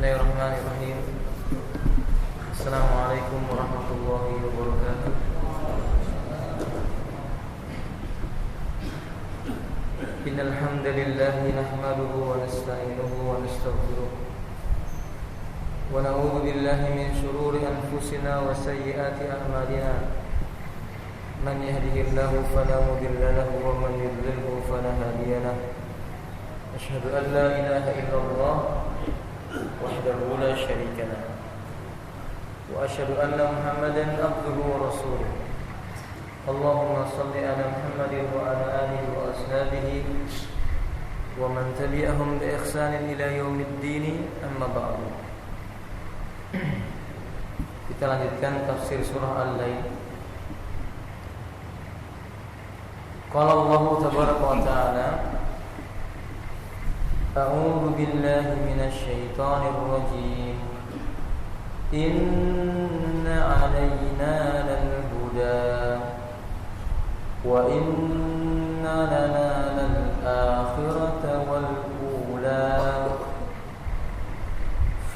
Bismillahirrahmanirrahim. Assalamualaikum warahmatullahi wabarakatuh. Innal hamdalillah nahmaduhu wa nasta'inuhu wa nastaghfiruh wa na'udzu billahi min shururi anfusina wa sayyiati a'malina. Man yahdihillahu fala mudilla lahu wa man yudlilhu fala hadiya lahu. Asyhadu an la ilaha illallah wahdahu la syarika lahu wa asyhadu anna Muhammadan abduhu wa rasuluh. Allahumma shalli ala Muhammadin wa ala alihi wa ashabihi wa man tabi'ahum bi ihsanin ila yaumiddin, amma ba'du. Kita lanjutkan tafsir surah Al-Lail. Qala Allah tabaraka wa ta'ala: A'udzu billahi minasy syaithanir rajim. Inna 'alaina lal huda wa inna lana lal akhirata wal ula.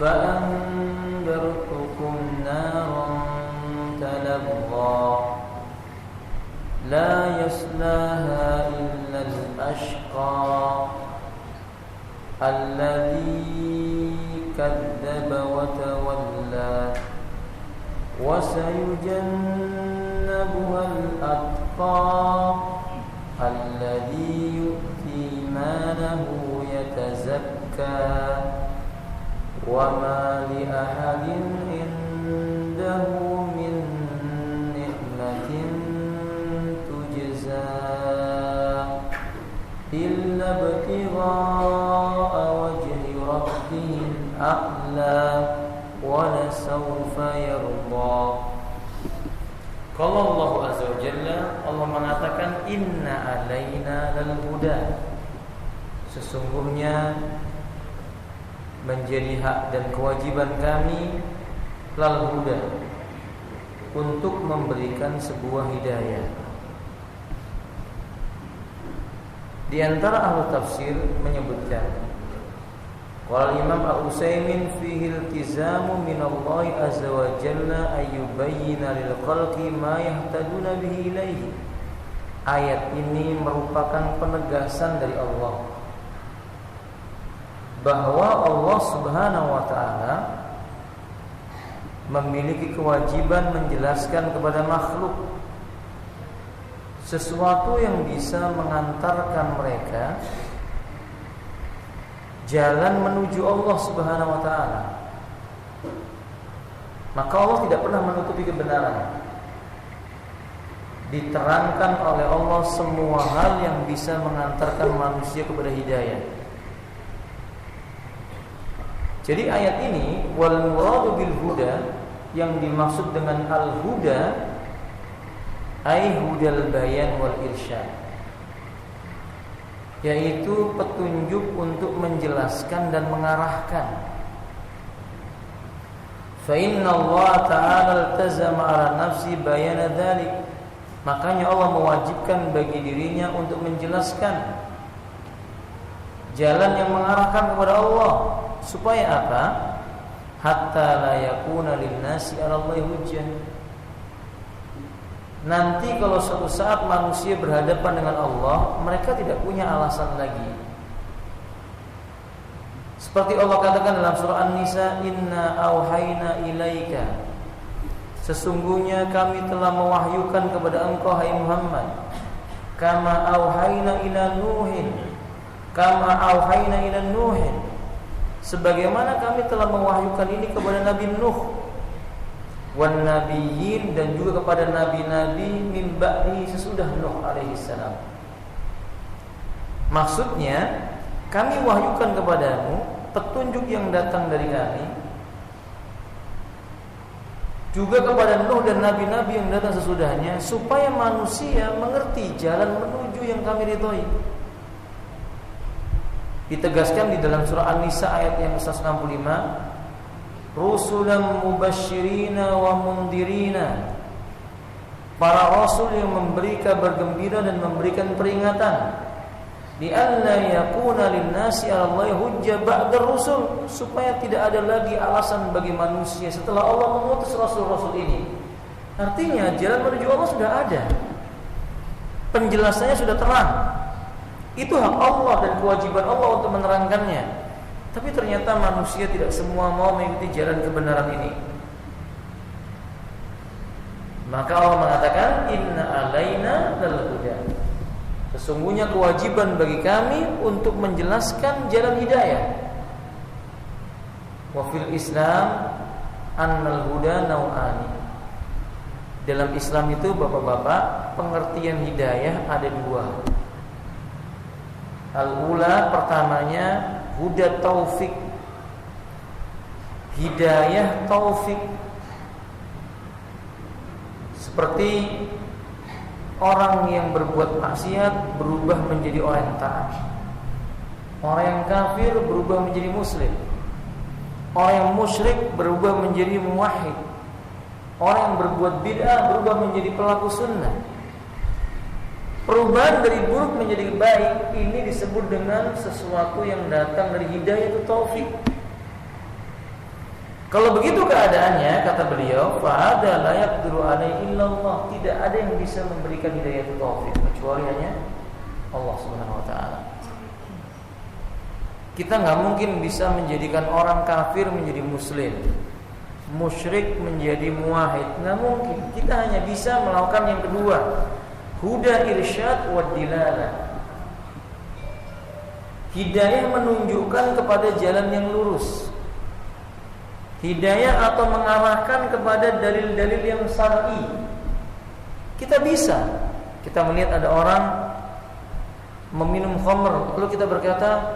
Fa anzartukum naran talazza la yaslaha illa al-ashqa alladzi kadzdzaba wa tawalla wa sayujannabuha al-atqa alladzi yu'ti malahu yatazakka wa ma li ahadin indahu min ni'matin tujza illa ibtigha'a wajhi rabbihim a'la wa la sawfa yarda. Qala Allah azza wa jalla, Allah mengatakan inna alaina lal huda. Sesungguhnya menjadi hak dan kewajiban kami lal huda, untuk memberikan sebuah hidayah. Di antara ahli tafsir menyebutkan, qala Imam Al-Utsaimin fihi iltizamu min Allah azza wa jalla ayyubayyina lil khalqi ma yahtaduna bihi ilaihi. Ayat ini merupakan penegasan dari Allah bahwa Allah Subhanahu wa taala memiliki kewajiban menjelaskan kepada makhluk sesuatu yang bisa mengantarkan mereka jalan menuju Allah Subhanahu wa taala. Maka Allah tidak pernah menutupi kebenaran. Diterangkan oleh Allah semua hal yang bisa mengantarkan manusia kepada hidayah. Jadi ayat ini wal muradu bil huda, yang dimaksud dengan al huda ai hudal bayan wal irsyad, yaitu petunjuk untuk menjelaskan dan mengarahkan. Fa inna Allah ta'ala iltazama ala nafsi bayana dzalik. Makanya Allah mewajibkan bagi dirinya untuk menjelaskan jalan yang mengarahkan kepada Allah. Supaya apa? Hatta la yakuna lin-nasi 'ala Allahi hujjah. Nanti kalau suatu saat manusia berhadapan dengan Allah, mereka tidak punya alasan lagi. Seperti Allah katakan dalam surah An-Nisa, Inna auhayna ilaika. Sesungguhnya kami telah mewahyukan kepada engkau hai Muhammad, kama auhayna ila Nuhin, kama auhayna ila Nuhin, sebagaimana kami telah mewahyukan ini kepada Nabi Nuh, wan nabiyyin, dan juga kepada nabi-nabi min ba'di, sesudah Nuh alaihi salam. Maksudnya, kami wahyukan kepadamu petunjuk yang datang dari kami, juga kepada Nuh dan nabi-nabi yang datang sesudahnya, supaya manusia mengerti jalan menuju yang kami ridhoi. Ditegaskan di dalam surah An-Nisa ayat yang 165, rusulan mubasyirina wa mundirina, para rasul yang memberi kabar gembira dan memberikan peringatan. li'alla yakuna lin-nasi 'ala Allahi hujjah ba'da rusul, supaya tidak ada lagi alasan bagi manusia setelah Allah mengutus rasul-rasul ini. Artinya jalan menuju Allah sudah ada, penjelasannya sudah terang. Itu hak Allah dan kewajiban Allah untuk menerangkannya. Tapi ternyata manusia tidak semua mau mengikuti jalan kebenaran ini. Maka Allah mengatakan inna alaina lal huda. Sesungguhnya kewajiban bagi kami untuk menjelaskan jalan hidayah. Wa fil Islam annal huda nau'ani. Dalam Islam itu bapak-bapak, pengertian hidayah ada dua. Al-ula pertamanya huda taufik. Hidayah taufik. Seperti orang yang berbuat maksiat berubah menjadi orang yang taat. Orang yang kafir berubah menjadi muslim. Orang yang musyrik berubah menjadi muwahhid. Orang yang berbuat bid'ah berubah menjadi pelaku sunnah. Perubahan dari buruk menjadi baik ini disebut dengan sesuatu yang datang dari hidayah itu taufik. Kalau begitu keadaannya, kata beliau, fa'ada la yaqdiru alaihi illallah, tidak ada yang bisa memberikan hidayah itu taufik kecuali hanya Allah Subhanahu wa taala. Kita enggak mungkin bisa menjadikan orang kafir menjadi muslim, musyrik menjadi muwahhid, enggak mungkin. Kita hanya bisa melakukan yang kedua, huda irsyad wa dilalah. Hidayah menunjukkan kepada jalan yang lurus. Hidayah atau mengarahkan kepada dalil-dalil yang syar'i. Kita bisa. Kita melihat ada orang meminum khamr, lalu kita berkata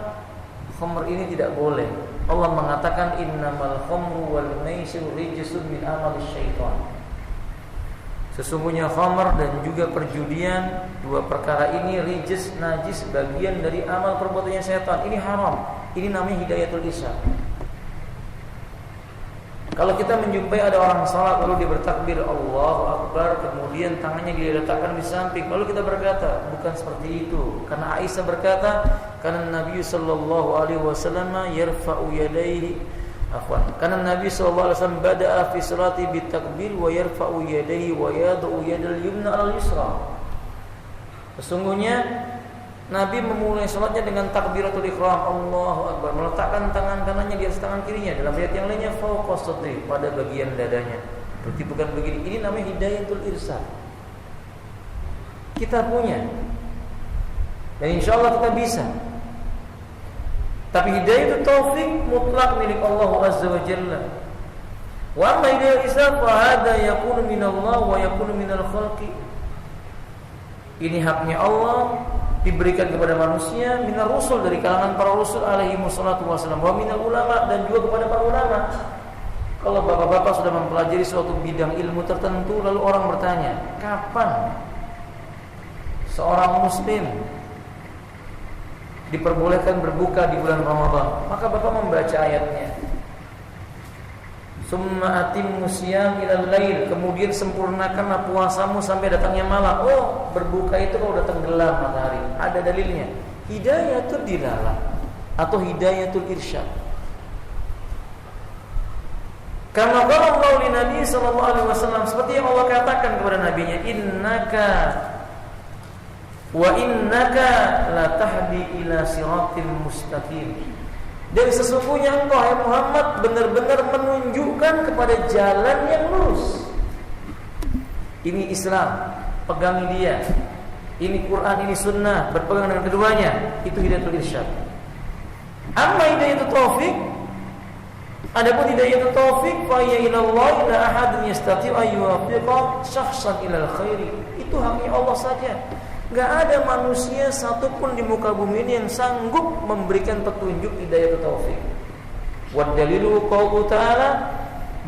khamr ini tidak boleh. Allah mengatakan innamal khamru wal maisir rijsun min amalis syaitan. Sesungguhnya khamr dan juga perjudian, dua perkara ini rijis, najis, bagian dari amal perbuatannya setan. Ini haram. Ini namanya hidayatul irsyad. Kalau kita menjumpai ada orang salat lalu dia bertakbir Allahu Akbar, kemudian tangannya dia letakkan di samping, lalu kita berkata bukan seperti itu, karena Aisyah berkata karena Nabi sallallahu alaihi wasallam yarfa'u yadayhi karena Nabi sallallahu alaihi wasallam bada'a fi salati bitakbir wa yarfa'u yadayhi wa yad'u yadal yumna al yusra. Sesungguhnya Nabi memulai salatnya dengan takbiratul ihram Allahu Akbar, meletakkan tangan kanannya di atas tangan kirinya. Dalam riwayat yang lainnya fawqa sadri, pada bagian dadanya. Berarti bukan begini. Ini namanya hidayatul irsyad. Kita punya. Dan insyaallah kita bisa. Tapi hidayah itu taufik mutlak milik Allah Azza wa Jalla. Wa amma hidayah irsyad fa hada yakunu minallah wa yakunu minal khalqi. Ini haknya Allah, diberikan kepada manusia, minar rusul, dari kalangan para rasul alaihi wassalatu wassalam, wa minal ulama, dan juga kepada para ulama. Kalau bapak-bapak sudah mempelajari suatu bidang ilmu tertentu, lalu orang bertanya, kapan seorang muslim diperbolehkan berbuka di bulan Ramadan? Maka bapak membaca ayatnya, summa atimmu siyam ilal lail, kemudian sempurnakanlah puasamu sampai datangnya malam. Oh, berbuka itu kalau datang gelap matahari. Ada dalilnya. Hidayatul dilalah atau hidayatul irsyad. Karena Allah li Nabi sallallahu alaihi wasallam, seperti yang Allah katakan kepada nabinya, innaka la tahdi ila siratil mustaqim. Dan sesungguhnya engkau, hai Muhammad, benar-benar menunjukkan kepada jalan yang lurus. Ini Islam, pegangi dia. Ini Quran, ini sunnah, berpegang dengan keduanya. Itu hidayatul irsyad. Amma hidayatul taufik, adapun hidayatul taufik, fa ya ilallah la ahadun yastati' ay yuwaffiqa syakhsan ilal khairi. Itu haknya Allah saja. Gak ada manusia satupun di muka bumi ini yang sanggup memberikan petunjuk hidayah taufik. Wa dalilu qaulu ta'ala,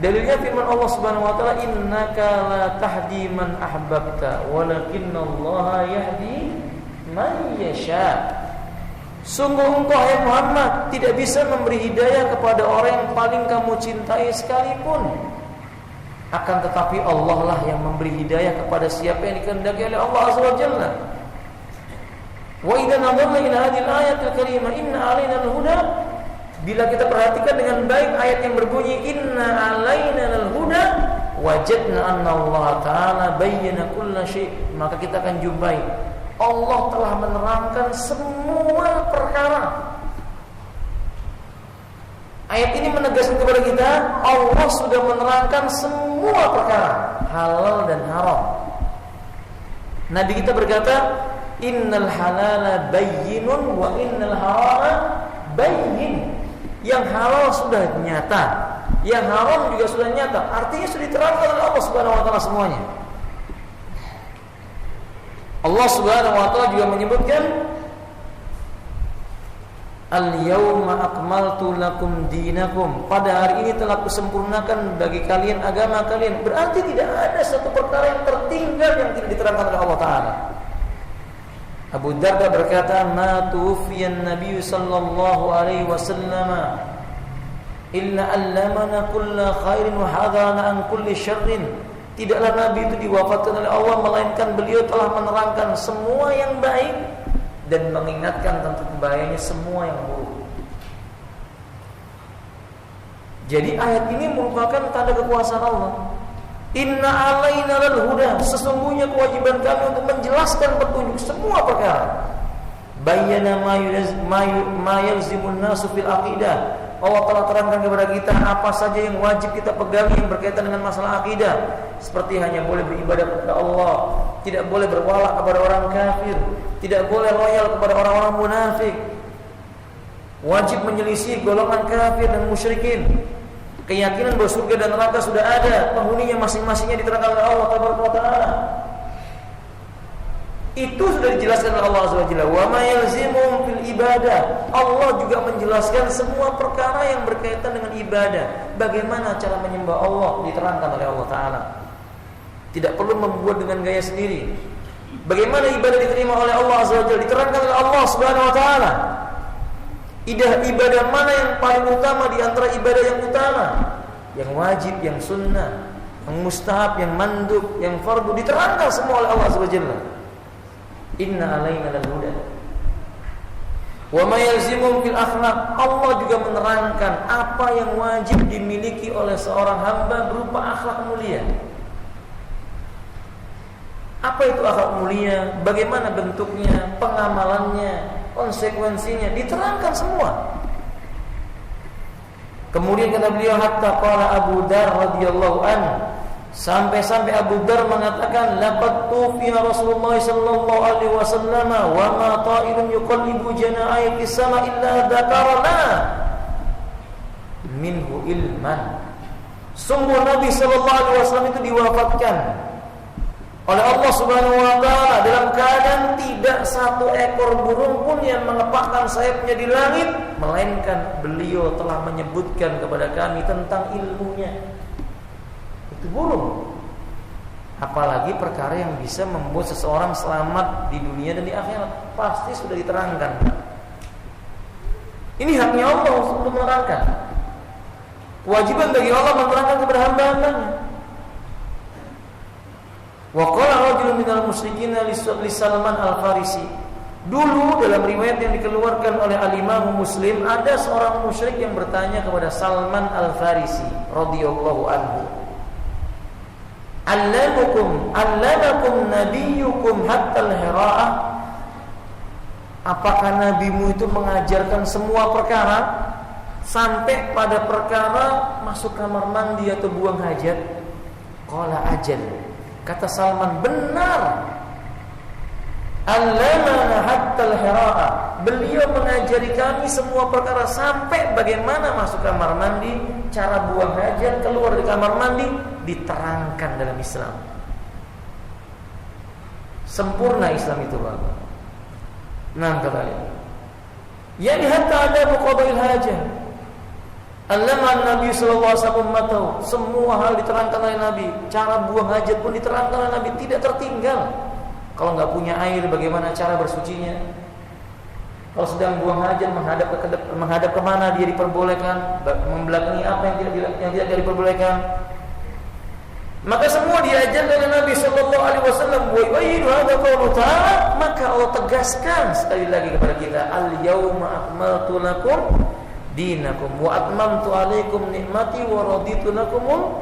dalilnya firman Allah Subhanahu wa taala, innaka la tahdi man ahbabta walakinallaha yahdi man yasha. Sungguh engkau, hai Muhammad, tidak bisa memberi hidayah kepada orang yang paling kamu cintai sekalipun. Akan tetapi Allah lah yang memberi hidayah kepada siapa yang dikehendaki oleh Allah Azza wa Jalla. Wa idza nadharna ila hadhihi al-ayatil karimah inna 'alaina al-huda, bila kita perhatikan dengan baik ayat yang berbunyi inna 'alaina al-huda wajadna anna Allah ta'ala bayyana kulla syai', maka kita akan jumpai Allah telah menerangkan semua perkara. Ayat ini menegaskan kepada kita Allah sudah menerangkan semua perkara, halal dan haram. Nabi kita berkata, innal halala bayyinun wa innal harama bayyin. Yang halal sudah nyata, yang haram juga sudah nyata. Artinya sudah diterangkan oleh Allah Subhanahu wa taala semuanya. Allah Subhanahu wa taala juga menyebutkan al-yawma akmaltu lakum dinakum, pada hari ini telah kusempurnakan bagi kalian agama kalian. Berarti tidak ada satu perkara yang tertinggal yang tidak diterangkan oleh Allah taala. Abu Darda berkata, ma tuwfiyan Nabi sallallahu alaihi wasallam illa allamana kulla khairin wa hadana an kulli syarrin. Tidaklah Nabi itu diwafatkan oleh Allah melainkan beliau telah menerangkan semua yang baik dan mengingatkan tentang bahayanya semua yang buruk. Jadi ayat ini merupakan tanda kekuasaan Allah. Inna alaina lal huda, sesungguhnya kewajiban kami untuk menjelaskan petunjuk semua perkara. Bayyana ma yalzimun nasu fil aqidah. Allah telah terangkan kepada kita apa saja yang wajib kita pegang yang berkaitan dengan masalah akidah. Seperti hanya boleh beribadah kepada Allah, tidak boleh berwala kepada orang kafir, tidak boleh loyal kepada orang-orang munafik, wajib menyelisih golongan kafir dan musyrikin. Keyakinan bahwa surga dan neraka sudah ada, penghuninya masing-masingnya diterangkan oleh Allah Taala. Itu sudah dijelaskan oleh Allah Subhanahu wa taala. Wa ma yalzimu fil ibadah. Allah juga menjelaskan semua perkara yang berkaitan dengan ibadah. Bagaimana cara menyembah Allah diterangkan oleh Allah Taala. Tidak perlu membuat dengan gaya sendiri. Bagaimana ibadah diterima oleh Allah Subhanahu wa taala diterangkan oleh Allah Subhanahu wa taala. Ibadah mana yang paling utama di antara ibadah yang utama? Yang wajib, yang sunnah, yang mustahab, yang mandub, yang fardu diterangkan semua oleh Allah Subhanahu wa taala. Inna alaina lal huda. Wa ma yalzimu fil akhlaq. Allah juga menerangkan apa yang wajib dimiliki oleh seorang hamba berupa akhlak mulia. Apa itu akhlak mulia? Bagaimana bentuknya, pengamalannya, konsekuensinya diterangkan semua. Kemudian kata beliau hatta qala Abu Dar radhiyallahu anhu, sampai Abu Dar mengatakan laqad tufiya Rasulullah sallallahu alaihi wasallam wa ma ta'irun yuqallibu janaa'i fis sama illa dzakarna minhu ilman. Sungguh Nabi sallallahu alaihi wasallam itu diwafatkan oleh Allah Subhanahu wa taala dalam keadaan tidak satu ekor burung pun yang mengepakkan sayapnya di langit, melainkan beliau telah menyebutkan kepada kami tentang ilmunya. Itu burung. Apalagi perkara yang bisa membuat seseorang selamat di dunia dan di akhirat, pasti sudah diterangkan. Ini haknya Allah untuk menerangkan. Kewajiban bagi Allah menerangkan kepada hamba-hambanya. Wa qala rajulun minal musyrikin li Salman Al-Farisi. Dulu dalam riwayat yang dikeluarkan oleh Al-Imam Muslim, ada seorang musyrik yang bertanya kepada Salman Al-Farisi radhiyallahu anhu, Allamakum nabiyyukum hatta al-hira'ah. Apakah nabimu itu mengajarkan semua perkara sampai pada perkara masuk kamar mandi atau buang hajat? Qala ajal. Kata Salman, benar. Allamana hatta al-hira'ah. Beliau mengajari kami semua perkara sampai bagaimana masuk kamar mandi, cara buang hajat, keluar dari kamar mandi diterangkan dalam Islam. Sempurna Islam itu, Bapak. Nah, kata dia. Yani hatta ada qada'il hajah. Allama Nabi sallallahu alaihi wasallam, semua hal diterangkan oleh Nabi. Cara buang hajat pun diterangkan oleh Nabi, tidak tertinggal. Kalau enggak punya air, bagaimana cara bersucinya? Kalau sedang buang hajat menghadap ke mana dia diperbolehkan, membelakangi apa yang tidak diperbolehkan. Maka semua diajarkan oleh Nabi sallallahu alaihi wasallam. Wa yu'ayyidu hadha qawlu ta'ala maka Allah tegaskan sekali lagi kepada kita, al-yauma akmaltu lakum dinakum wa atmamtu alaikum nikmati wa raditu lakumul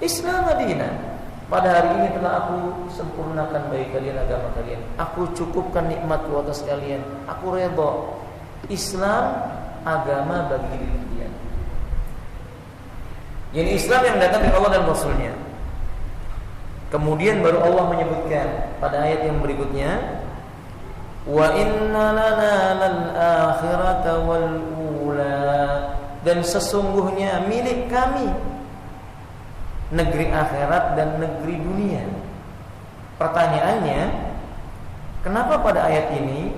Islam dinan. Pada hari ini telah aku sempurnakan bagi kalian agama kalian. Aku cukupkan nikmatku atas kalian. Aku redha Islam agama bagi diri kalian. Yang Islam yang datang dari Allah dan Rasulnya. Kemudian baru Allah menyebutkan pada ayat yang berikutnya, wa inna lana lal akhirata wal ula, dan sesungguhnya milik kami negeri akhirat dan negeri dunia. Pertanyaannya, kenapa pada ayat ini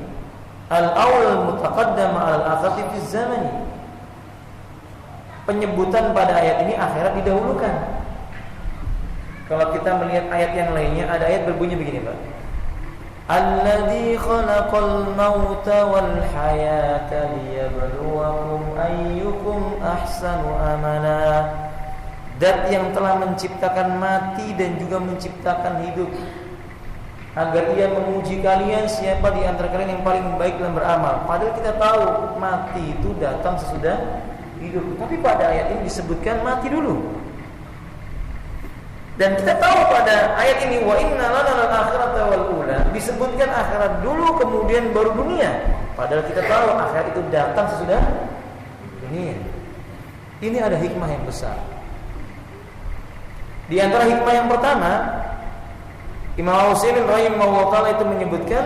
al-awwal mutaqaddam al-akhirati fi zamani? Penyebutan pada ayat ini akhirat didahulukan. Kalau kita melihat ayat yang lainnya, ada ayat berbunyi begini, Pak. Alladzi khalaqal mauta wal hayata liyabluwakum ayyukum ahsanu amala. Dat yang telah menciptakan mati dan juga menciptakan hidup, agar ia menguji kalian siapa di antara kalian yang paling baik dalam beramal. Padahal kita tahu mati itu datang sesudah hidup, tapi pada ayat ini disebutkan mati dulu. Dan kita tahu pada ayat ini wa inna lana lal akhirata wal ula, disebutkan akhirat dulu kemudian baru dunia. Padahal kita tahu akhirat itu datang sesudah dunia. Ini ada hikmah yang besar. Di antara hikmah yang pertama, Imam Al-Utsaimin rahimahullah taala itu menyebutkan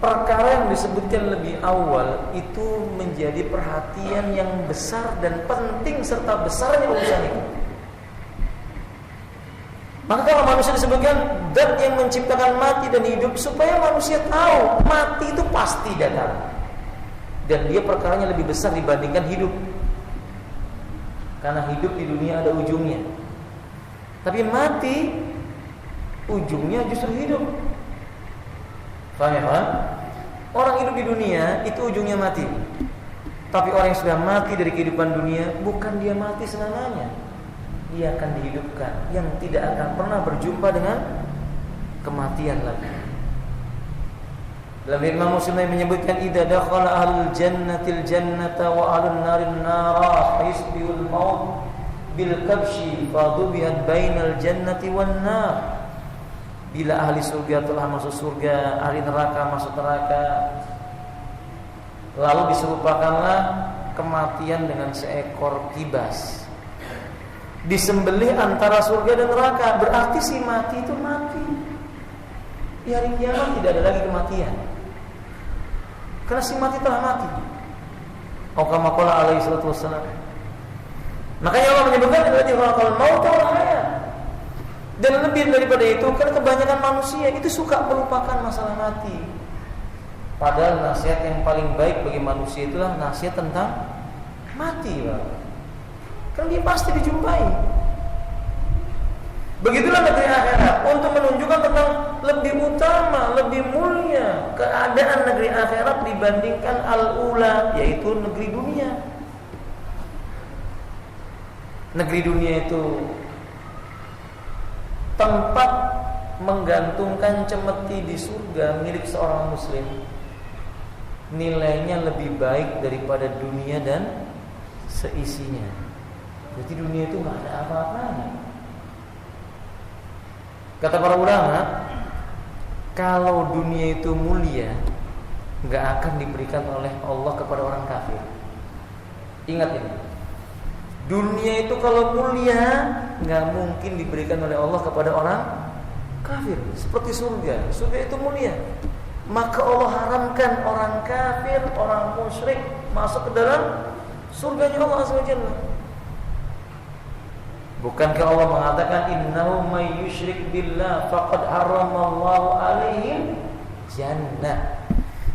perkara yang disebutkan lebih awal itu menjadi perhatian yang besar dan penting serta besarnya urusan itu. Maka kalau manusia disebutkan zat yang menciptakan mati dan hidup, supaya manusia tahu mati itu pasti datang, dan dia perkaranya lebih besar dibandingkan hidup. Karena hidup di dunia ada ujungnya, tapi mati ujungnya justru hidup. Paham ya, Pak? Orang hidup di dunia itu ujungnya mati. Tapi orang yang sudah mati dari kehidupan dunia, bukan dia mati selamanya, dia akan dihidupkan, yang tidak akan pernah berjumpa dengan kematian lagi. Dalam Imam Muslim yang menyebutkan, idza dakhala ahlul jannatil jannata wa ahlun narin nara hisbiul maut bil kabshi fadhubihat bainal jannati wan nar. Bila ahli surga telah masuk surga, ahli neraka masuk neraka, lalu diserupakanlah kematian dengan seekor kibas, disembelih antara surga dan neraka. Berarti si mati itu mati. Di hari kiamat tidak ada lagi kematian, karena si mati telah mati. Kama qala alaihi salatu wassalam. Makanya Allah menyebutkan alladzi khalaqal mauta wal hayat. Dan lebih daripada itu, karena kebanyakan manusia itu suka melupakan masalah mati. Padahal nasihat yang paling baik bagi manusia itulah nasihat tentang mati, Pak. Kan dia pasti dijumpai. Begitulah negeri akhirat, untuk menunjukkan tentang lebih utama, lebih mulia keadaan negeri akhirat dibandingkan al-ula, yaitu negeri dunia. Negeri dunia itu tempat menggantungkan cemeti di surga milik seorang muslim, nilainya lebih baik daripada dunia dan seisinya. Jadi dunia itu gak ada apa-apanya. Kata para ulama, kalau dunia itu mulia, gak akan diberikan oleh Allah kepada orang kafir. Ingat ini, dunia itu kalau mulia gak mungkin diberikan oleh Allah kepada orang kafir. Seperti surga, surga itu mulia, maka Allah haramkan orang kafir, orang musyrik masuk ke dalam surganya Allah Azza wa Jalla. Bukankah Allah mengatakan innahu may yusyrik billah faqad harramallahu alaihi jannah.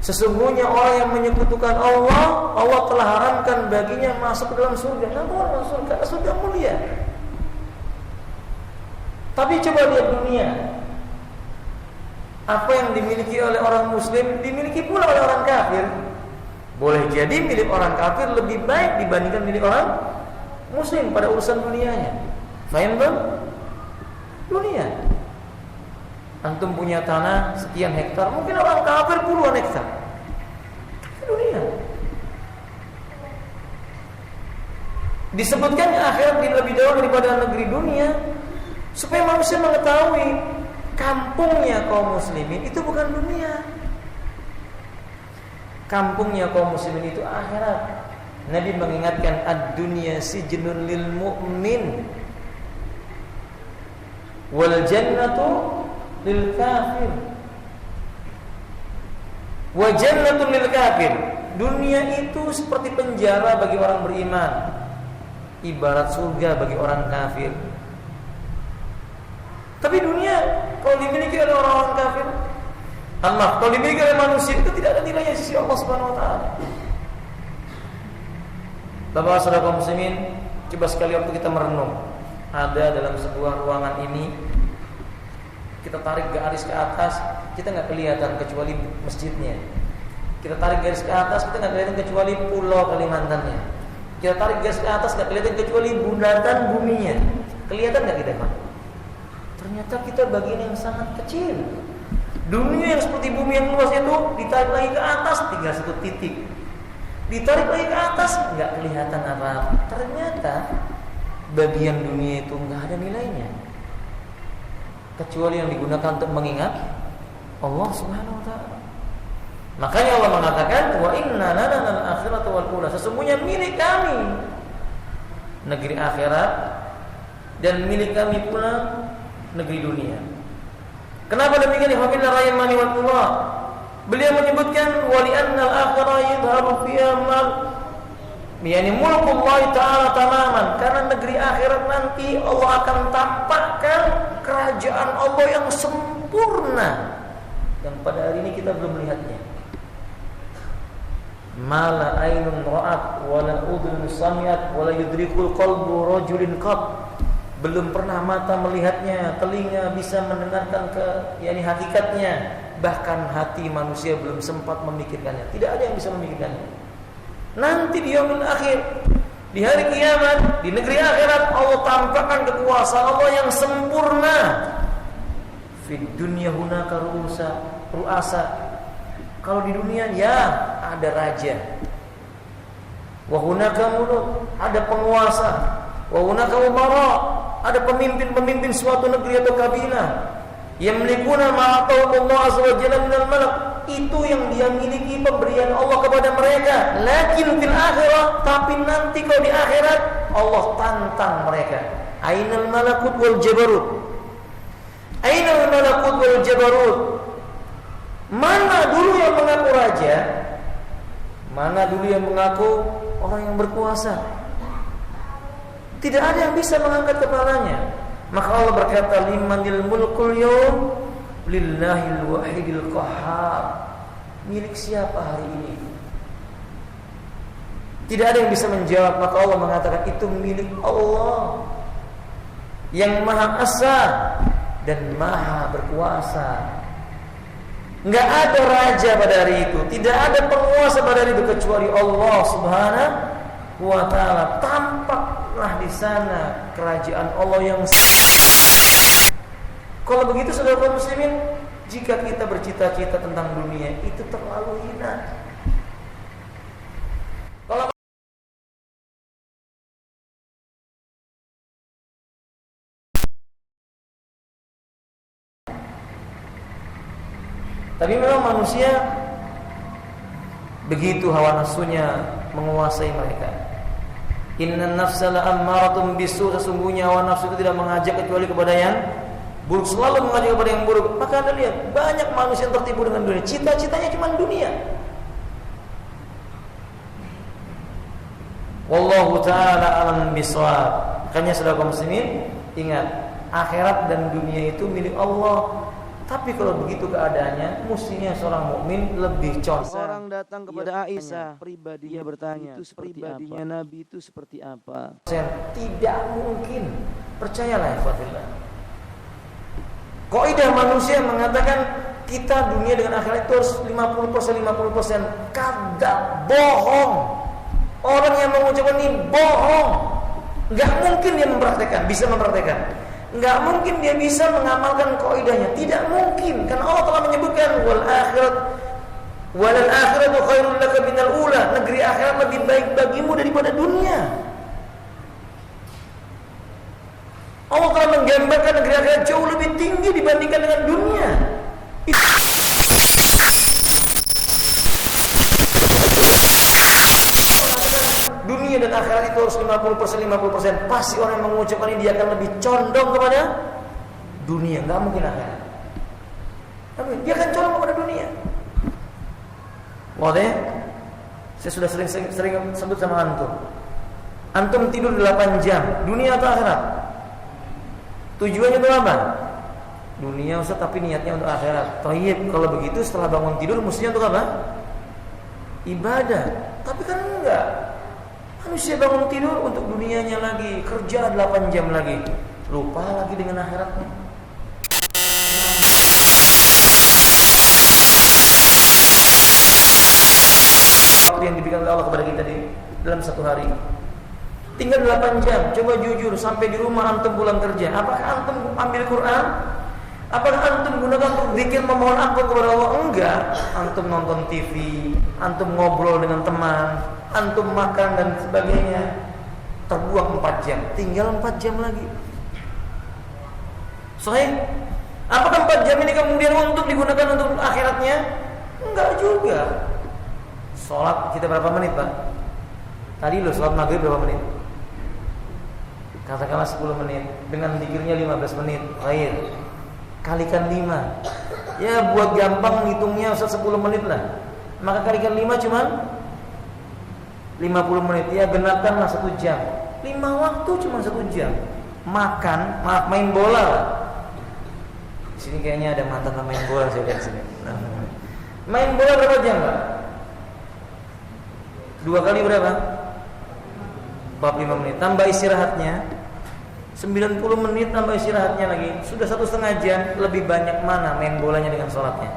Sesungguhnya orang yang menyekutukan Allah, Allah telah haramkan baginya masuk ke dalam surga. Kenapa orang masuk surga? Surga mulia. Tapi coba lihat dunia. Apa yang dimiliki oleh orang muslim dimiliki pula oleh orang kafir. Boleh jadi milik orang kafir lebih baik dibandingkan milik orang muslim pada urusan dunianya. Faham kan? Dunia. Antum punya tanah sekian hektar, mungkin orang kafir puluhan hektar. Dunia. Disebutkannya akhirat lebih dahulu daripada negeri dunia, supaya manusia mengetahui kampungnya kaum muslimin itu bukan dunia. Kampungnya kaum muslimin itu akhirat. Nabi mengingatkan ad-dunya sijnun lil mu'min wal jannatu lil kafir wa jannatun lil kafir. Dunia itu seperti penjara bagi orang beriman, ibarat surga bagi orang kafir. Tapi dunia kalau dimiliki oleh orang-orang kafir, kalau dimiliki oleh manusia itu tidak ada nilainya di sisi Allah Subhanahu wa taala. Bapak saudara kaum muslimin, coba sekali waktu kita merenung. Ada dalam sebuah ruangan ini, kita tarik garis ke atas, kita nggak kelihatan kecuali masjidnya. Kita tarik garis ke atas, kita nggak kelihatan kecuali pulau Kalimantannya. Kita tarik garis ke atas, nggak kelihatan kecuali bulatan buminya. Kelihatan nggak kita, Pak? Ternyata kita bagian yang sangat kecil. Dunia yang seperti bumi yang luas itu ditarik lagi ke atas, tinggal satu titik. Ditarik lagi ke atas, nggak kelihatan apa-apa. Ternyata bagian dunia itu nggak ada nilainya, kecuali yang digunakan untuk mengingat Allah Subhanahu wa taala. Makanya Allah mengatakan wa inna lana al-akhirata wal ula, sesungguhnya milik kami negeri akhirat dan milik kami pula negeri dunia. Kenapa demikian? Ikhwanillah rahimani wa Allah. Beliau menyebutkan wa li anna al-akhirah yadhharu fiha mal yani mulkullah ta'ala tamaman, karena negeri akhirat nanti Allah akan tampakkan kerajaan Allah yang sempurna yang pada hari ini kita belum melihatnya. Mala ainun ra'at wala udhun sami'at wala yudrikul qalbu rajulin qat. Belum pernah mata melihatnya, telinga bisa mendengarkan hakikatnya, bahkan hati manusia belum sempat memikirkannya. Tidak ada yang bisa memikirkannya. Nanti di yaumil akhir, di hari kiamat, di negeri akhirat, Allah tampakkan kekuasaan Allah yang sempurna. Fid dunya hunaka ru'asa. Kalau di dunia ya ada raja. Wa hunaka muluk, ada penguasa. Wa hunaka umara, ada pemimpin-pemimpin suatu negeri atau kabilah. Yamlikuna ma Allah azza wa jalla minal malak, itu yang dia miliki pemberian Allah kepada mereka. Lakin fil akhirah, tapi nanti kalau di akhirat Allah tantang mereka. Ainal malakut wal jabarut. Ainal malakut wal jabarut. Mana dulu yang mengaku raja? Mana dulu yang mengaku orang yang berkuasa? Tidak ada yang bisa mengangkat kepalanya. Maka Allah berkata, limanil mulkul yawm lillahil wahidil qahhar. Milik siapa hari ini? Tidak ada yang bisa menjawab. Maka Allah mengatakan itu milik Allah yang Maha Esa dan Maha Berkuasa. Enggak ada raja pada hari itu, tidak ada penguasa pada hari itu kecuali Allah Subhanahu wa taala. Tampaklah di sana kerajaan Allah yang. Kalau begitu saudara kaum muslimin, jika kita bercita-cita tentang dunia itu terlalu hina. Kalau tapi memang manusia begitu hawa nafsunya menguasai mereka. Innan nafsa la'ammaratun bisu, sesungguhnya hawa nafsu itu tidak mengajak kecuali kepada yang buruk, selalu mengajak kepada yang buruk. Maka Anda lihat banyak manusia yang tertipu dengan dunia, cita-citanya cuma dunia. Wallahu ta'ala alam bisawab. Makanya saudara kaum muslimin, ingat, akhirat dan dunia itu milik Allah. Tapi kalau begitu keadaannya, mestinya seorang mukmin lebih condong. Orang datang kepada Aisyah, pribadinya bertanya, itu pribadinya Nabi itu seperti apa? Tidak mungkin. Percayalah ya Fadillah. Kaidah manusia mengatakan kita dunia dengan akhirat itu harus 50%. Kagak, bohong. Orang yang mengucapkan ini bohong. Enggak mungkin dia mempraktekkan, bisa mempraktekkan. Nggak mungkin dia bisa mengamalkan kaidahnya, tidak mungkin, karena Allah telah menyebutkan walal akhiratu khairul laka minal ula, negeri akhirat lebih baik bagimu daripada dunia. Allah telah menggambarkan negeri akhirat jauh lebih tinggi dibandingkan dengan dunia. Dunia dan akhirat itu harus 50%. Pasti orang yang mengucapkan ini dia akan lebih condong kepada dunia, nggak mungkin akhirat. Tapi dia akan condong kepada dunia. Wadah, saya sudah sering sebut sama antum. Antum tidur 8 jam, dunia atau akhirat? Tujuannya untuk apa? Dunia Ustaz, tapi niatnya untuk akhirat. Thayyib, kalau begitu setelah bangun tidur mestinya untuk apa? Ibadah. Tapi kan enggak. Manusia bangun tidur untuk dunianya lagi, kerja 8 jam lagi, lupa lagi dengan akhiratnya. Waktu yang diberikan oleh Allah kepada kita dalam satu hari tinggal 8 jam. Coba jujur, sampai di rumah antum pulang kerja, apakah antum ambil Quran? Apakah antum gunakan untuk zikir memohon ampun kepada Allah? Enggak. Antum nonton TV, antum ngobrol dengan teman, antum makan dan sebagainya. Terbuang 4 jam, tinggal 4 jam lagi. Sahih? Apakah 4 jam ini kemudian untuk digunakan untuk akhiratnya? Enggak juga. Sholat kita berapa menit, Pak? Tadi lo sholat maghrib berapa menit? Katakanlah 10 menit. Dengan zikirnya 15 menit. Baik. Kalikan 5. Ya buat gampang ngitungnya usah 10 menit lah. Maka kalikan 5 cuman 50 menit. Ya genapkanlah 1 jam. 5 waktu cuma 1 jam. Makan, main bola lah. Di sini kayaknya ada mantan main bola saya lihat sini. Main bola berapa jam, Pak? 2 kali berapa? 45 menit. Tambah istirahatnya 90 menit, tambah istirahatnya lagi, sudah 1,5 jam. Lebih banyak mana main bolanya dengan sholatnya?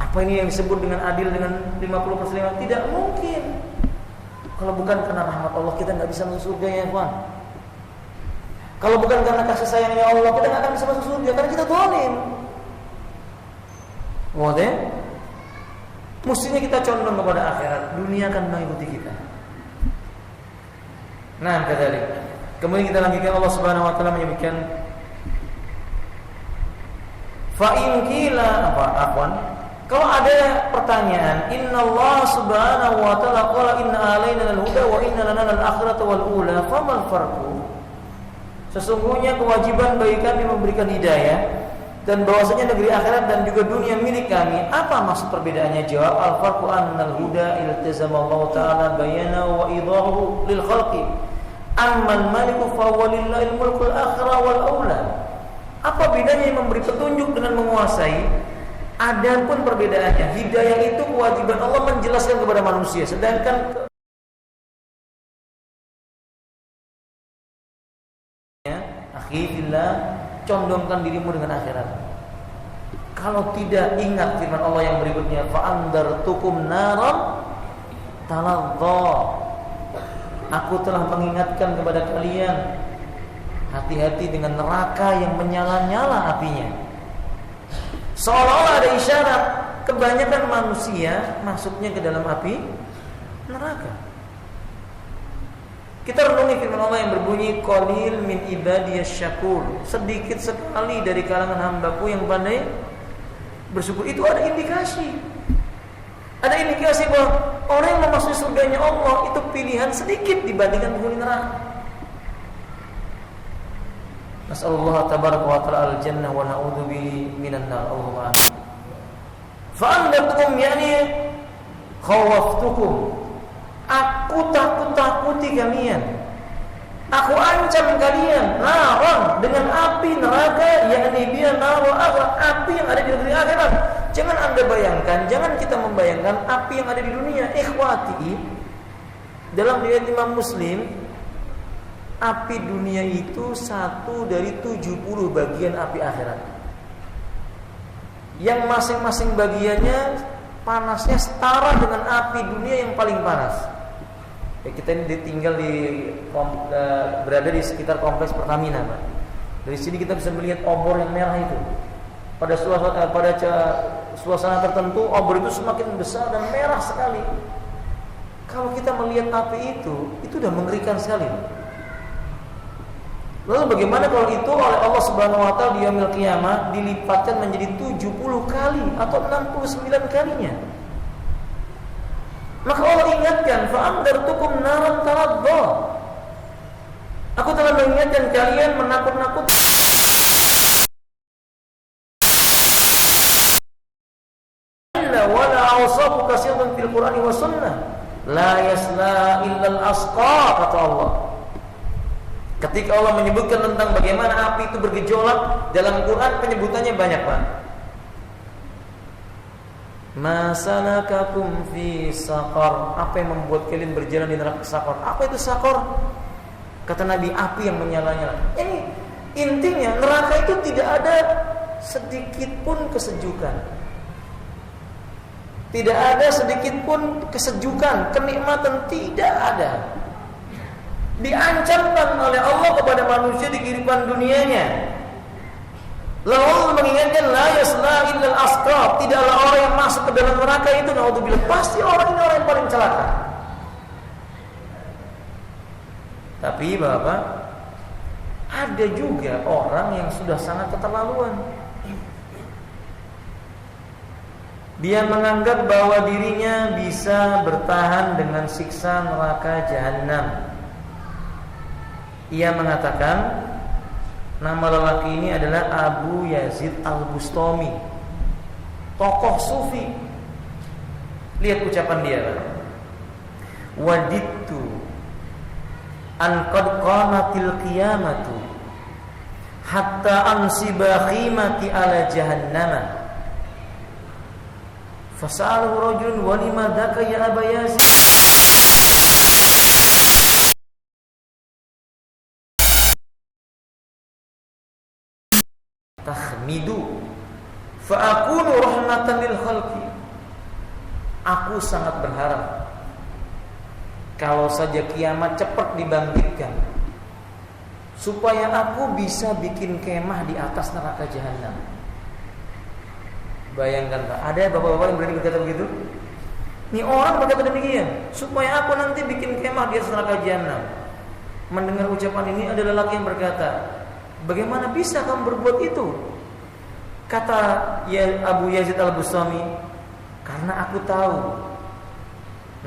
Apa ini yang disebut dengan adil dengan 50%? Tidak mungkin. Kalau bukan karena rahmat Allah kita nggak bisa masuk surga ya kawan. Kalau bukan karena kasih sayangnya Allah kita nggak akan bisa masuk surga, karena kita zalim. Wadah? Mestinya kita condong kepada akhirat, dunia akan mengikuti kita. Nah, kadzalik. Kemudian kita lanjutkan, Allah Subhanahu wa taala menyebutkan fa in qila kalau ada pertanyaan, innallaha subhanahu wa ta'ala qala inna alaina al-huda wa inna lana al-akhirata wal ula famal farqu. Sesungguhnya kewajiban bagi kami memberikan hidayah dan bahwasanya negeri akhirat dan juga dunia milik kami. Apa maksud perbedaannya? Jawab, al-farqu annal huda iltazama Allah taala bayana wa idahu lil khalqi. Amman maliku fa walillahil mulkul akhirah wal aula. Apa bedanya yang memberi petunjuk dengan menguasai? Adapun perbedaannya, hidayah itu kewajiban Allah menjelaskan kepada manusia, sedangkan akhirillah condongkan dirimu dengan akhirat. Kalau tidak, ingat firman Allah yang berikutnya, fa andartukum naram taladha. Aku telah mengingatkan kepada kalian, hati-hati dengan neraka yang menyala-nyala apinya. Seolah-olah ada isyarat kebanyakan manusia masuknya ke dalam api neraka. Kita renungi firman Allah yang berbunyi, qalil min ibadiyas syakur. Sedikit sekali dari kalangan hambaku yang pandai bersyukur. Itu ada indikasi. Ada indikasi bahwa orang yang memasuki surganya Allah itu pilihan sedikit dibandingkan penghuni neraka. Nasallallahu tabaraka wa ta'ala al-jannah wa na'udzu bihi minan nar. Allahumma amin. Fa andakum yani khawaftukum. Aku takut-takuti kalian. Aku ancam kalian naran dengan api neraka, yakni dia naru api yang ada di negeri akhirat. Jangan Anda bayangkan, jangan kita membayangkan api yang ada di dunia. Ikhwati, dalam riwayat Imam Muslim, api dunia itu 1 dari 70 bagian api akhirat. Yang masing-masing bagiannya panasnya setara dengan api dunia yang paling panas. Ya, kita ini tinggal berada di sekitar kompleks Pertamina, Pak. Dari sini kita bisa melihat obor yang merah itu. Pada suasana tertentu obor itu semakin besar dan merah sekali. Kalau kita melihat api itu udah mengerikan sekali. Lalu bagaimana kalau itu oleh Allah Subhanahu wa taala di yaumil qiyamah dilipatkan menjadi 70 kali atau 69 kalinya? Maka Allah ingatkan, fa'andartukum naran taladdah. Aku telah mengingatkan kalian menakut-nakuti wala awsafu katsirun fil Qur'ani wa sunnah la yasla illa al-asqa, kata Allah. Ketika Allah menyebutkan tentang bagaimana api itu bergejolak dalam Quran, penyebutannya banyak, Pak. Ma salakakum fi saqar, apa yang membuat kalian berjalan di neraka saqar? Apa itu saqar? Kata Nabi, api yang menyala-nyala. Ini intinya neraka itu tidak ada sedikit pun kesejukan. Tidak ada sedikit pun kesejukan, kenikmatan, tidak ada. Diancamkan oleh Allah kepada manusia di kehidupan dunianya. Lalu Allah mengingatkan, la yasla illal asqab, tidaklah orang yang masuk ke dalam neraka itu naudzubillah, pasti orang ini orang yang paling celaka. Tapi Bapak, ada juga orang yang sudah sangat keterlaluan. Dia menganggap bahwa dirinya bisa bertahan dengan siksa neraka jahanam. Ia mengatakan, nama lelaki ini adalah Abu Yazid Al-Bustami, tokoh sufi. Lihat ucapan dia. Wadittu an qad qamatil qiyamatu hatta ansiba khimati ala jahannama. Fasa'alahu rajulun wa lima dzaka ya Aba Yazid. Tahmidu fa akunu rahmatan lil khalqi. Aku sangat berharap kalau saja kiamat cepat dibangkitkan, supaya aku bisa bikin kemah di atas neraka jahanam. Bayangkan Pak, ada bapak-bapak yang berani berkata begitu? Ini orang berkata demikian, supaya aku nanti bikin kemah di atas neraka jahanam. Mendengar ucapan ini ada lelaki yang berkata, bagaimana bisa kamu berbuat itu? Kata Abu Yazid Al-Bustami, karena aku tahu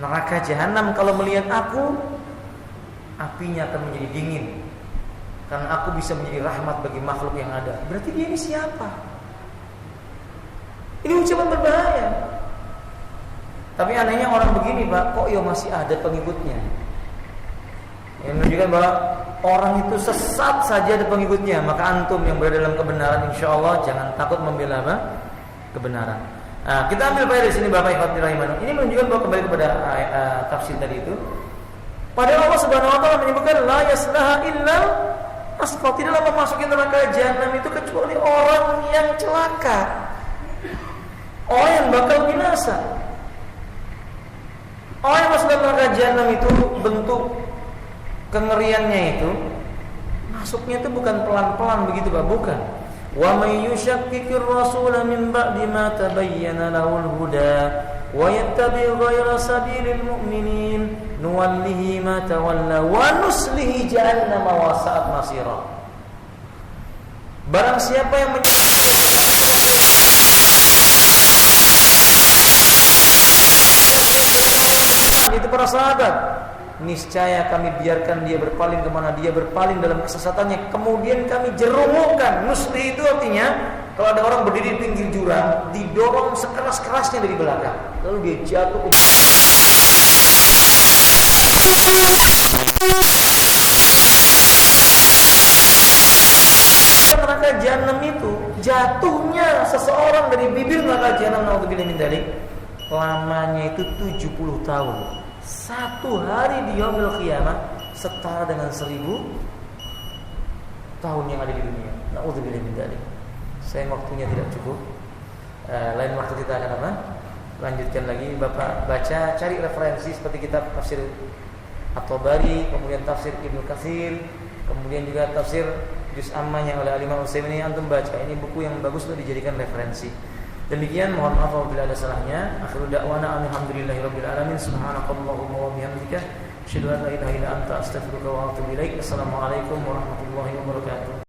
neraka jahanam kalau melihat aku, apinya akan menjadi dingin, karena aku bisa menjadi rahmat bagi makhluk yang ada. Berarti dia ini siapa? Ini ucapan berbahaya. Tapi anehnya orang begini Pak, kok ya masih ada pengikutnya. Yang menunjukkan bahwa orang itu sesat saja ada pengikutnya. Maka antum yang berada dalam kebenaran, insya Allah jangan takut membela apa? Kebenaran. Nah, kita ambil faedah di sini Bapak Ikhwatul Rahimah. Ini menunjukkan bahwa kembali kepada tafsir tadi itu. Padahal Allah Subhanahu wa taala menyebutkan la yaslaha illa asqa, tidaklah memasuki neraka jahanam itu kecuali orang yang celaka. Orang yang bakal binasa. Orang yang masuk dalam neraka jahanam itu bentuk kengeriannya itu masuknya itu bukan pelan-pelan begitu Pak, bukan. Wa may yushakkikir rasula min ba'di ma tabayyana lahul huda wa yattabi' ghayra sabilil mu'minin nuwallihi ma tawalla wa nuslihi jahannam wa sa'at masira. Barang siapa yang itu para sahabat, niscaya kami biarkan dia berpaling kemana dia berpaling dalam kesesatannya, kemudian kami jerumukan. Nusli itu artinya kalau ada orang berdiri di pinggir jurang, didorong sekeras-kerasnya dari belakang, lalu dia jatuh ke neraka jahanam. Itu jatuhnya seseorang dari bibir neraka jahanam, naudzubillah min dzalik, lamanya itu 70 tahun. Satu hari di yaumil qiyamah setara dengan 1000 tahun yang ada di dunia. Naudzubillah min dzalik. Sayang waktunya tidak cukup. Lain waktu kita akan apa? Lanjutkan lagi. Bapak baca, cari referensi seperti kitab tafsir At-Tabari, kemudian tafsir Ibnu Katsir, kemudian juga tafsir Juz Ammanya oleh Al-Imam Utsaimin ini antum baca. Ini buku yang bagus untuk dijadikan referensi. Demikian, mohon maaf apabila ada salahnya. Akhiru da'wana alhamdulillahirabbil alamin. Subhanakallahumma wa bihamdika asyhadu an la ilaha illa anta astaghfiruka wa atubu ilaik. Assalamualaikum warahmatullahi wabarakatuh.